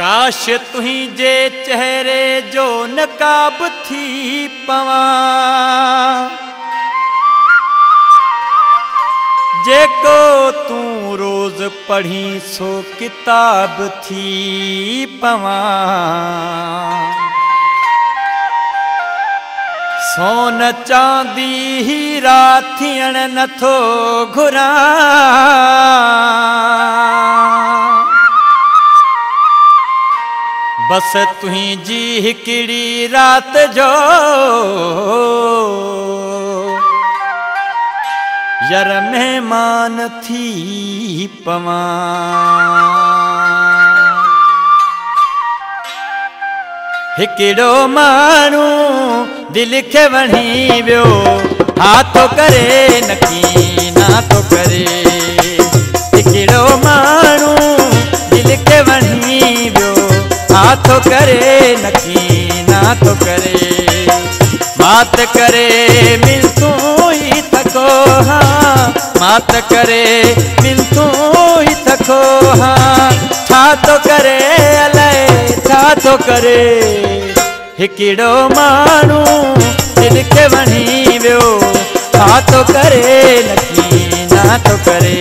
काश तुझे चेहरे जो नकाब थी पवा जेको तू रोज पढ़ी सो किताब थी पवा सोन चांदी हीरा थियण नथो घुरा बस तुझी हिकिड़ी रात जो यार मेहमान थी पवा हिकिड़ो मानू दिल के वणी वियो हाथो करे नकी ना तो करे हिकिड़ो मानू दिल के वणी वियो हाथो करे नकी ना तो करे मात करे मिल तू ही थको हाँ मात करे मिल तू ही थको हाँ छा तो करे अलाए छा तो करे हिकिड़ो मानू दिल के वणी वियो हाथो करे नकी ना तो करे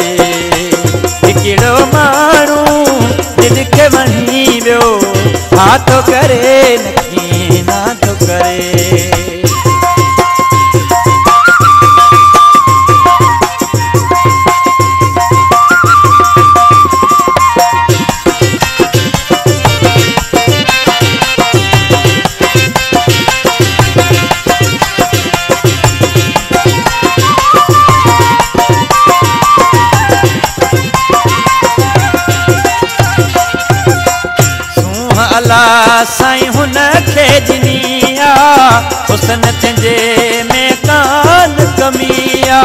हिकिड़ो मानू दिल के वणी वियो हाथो करे नकी ना तो करे साईं हुन खे जिनिया हुसन तुंहिंजे में कान कमिया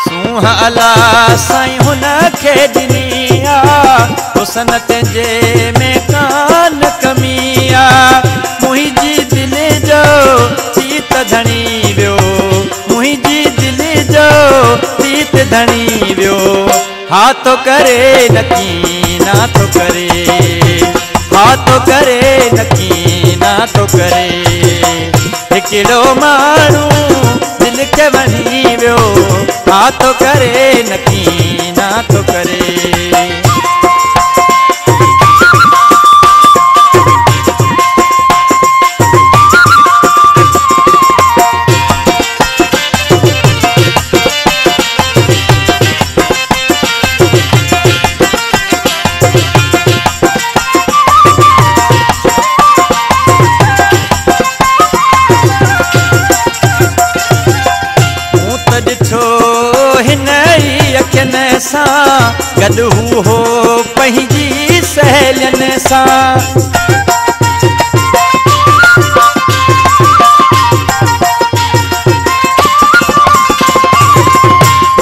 सूंह अला साईं हुन खे जिनिया हुसन तुंहिंजे में कान कमिया मुंहिंजी दिल जो चीत धणी वियो मुंहिंजी दिल जो चीत धणी वियो हाथो करे नकी ना तो करे हाथो करे नकी ना तो करे हिकिड़ो मानू दिल के वणी वियो हाथो करे नकी ना तो करे गॾु हो पंहिंजी सहेलियुनि सां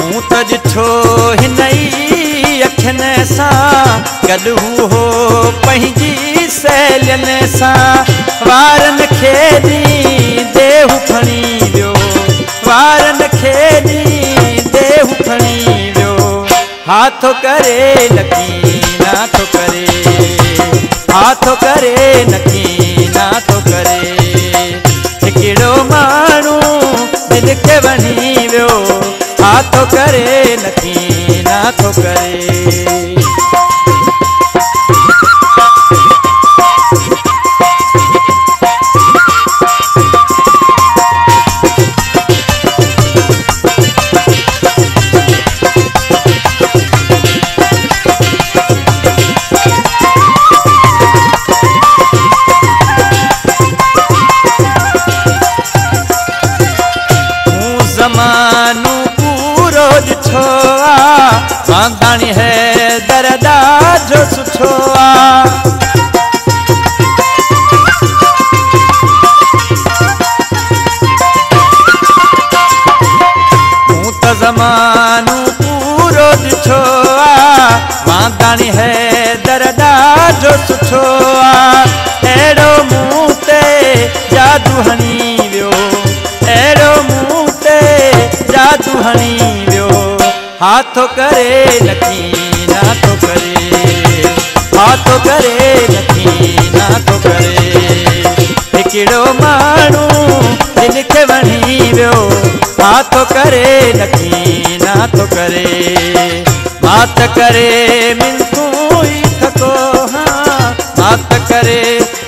मूं त ॾिठो हिन ई अखियुनि सां गॾु हो पंहिंजी सहेलियुनि सां वारनि खे देहु खणी वियो वारनि खे देहु खणी वियो हाथो करे नकी ना तो करे हाथो करे नकी ना तो करे हिकिड़ो मानू दिल के वणी वियो हाथो करे नकी ना तो करे ज़मानो पूरो ॾिठो आहे वांदाणी है दरदा जो सुठो आहे मूं त ज़मानो पूरो ॾिठो आहे वांदाणी है दरदा जो सुठो आहे अहिड़ो मूं ते जादू हणी वियो अहिड़ो मूं ते हाथो करे नकी ना तो करे हाथो करे नकी ना तो करे हिकिड़ो माण्हू दिल खे वणी वियो हाथो करे नकी ना तो करे मात करे मिनतूं ई थको मात करे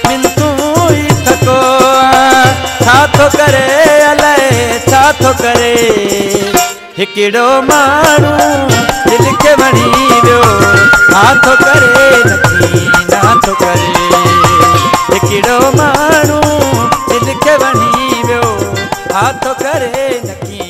मिनतूं ई थको छा थो करे अलाए छा थो करे हिकिड़ो माण्हू दिल खे वणी वियो हाथो करे नकी ना तो करे हिकिड़ो माण्हू दिल खे वणी वियो हाथो करे नकी